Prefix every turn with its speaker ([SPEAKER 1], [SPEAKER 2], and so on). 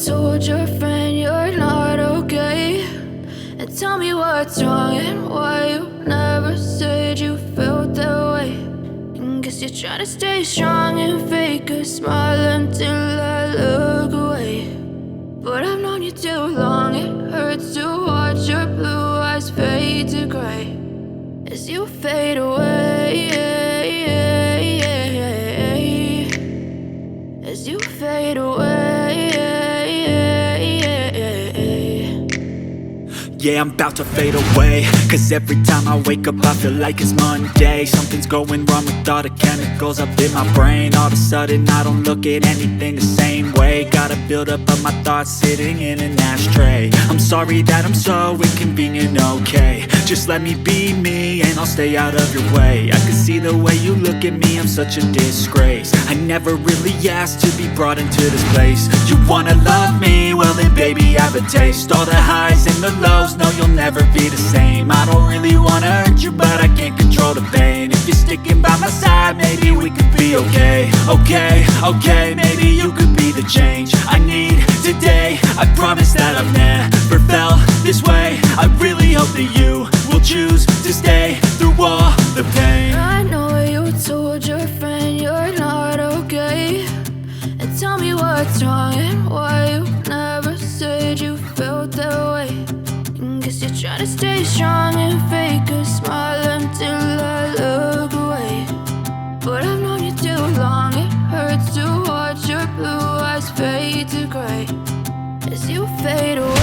[SPEAKER 1] told your friend you're not okay, and tell me what's wrong and why you never said you felt that way. And guess you're trying to stay strong and fake a smile until I look away. But I've known you too long, it hurts to watch your blue eyes fade to gray as you fade away, as you fade away.
[SPEAKER 2] Yeah, I'm about to fade away, cause every time I wake up I feel like it's Monday. Something's going wrong with all the chemicals up in my brain. All of a sudden I don't look at anything the same way. Gotta build up of my thoughts sitting in an ashtray. I'm sorry that I'm so inconvenient, okay. Just let me be me and I'll stay out of your way. I can see the way you look at me, I'm such a disgrace. I never really asked to be brought into this place. You wanna love me? Well then baby I have a taste. All the highs and the lows, no you'll never be the same. I don't really wanna hurt you but I can't control the pain. If you're sticking by my side maybe we could be okay. Okay, maybe you could be the change I need today. I promise that I've never felt this way. I really hope that you will choose to stay through all the pain.
[SPEAKER 1] I know you told your friend you're not okay, and tell me what's wrong and why you never said you felt that way. And guess you're trying to stay strong and fake a smile until I look away. But I've known you too long, it hurts to watch your blue eyes fade to gray as you fade away.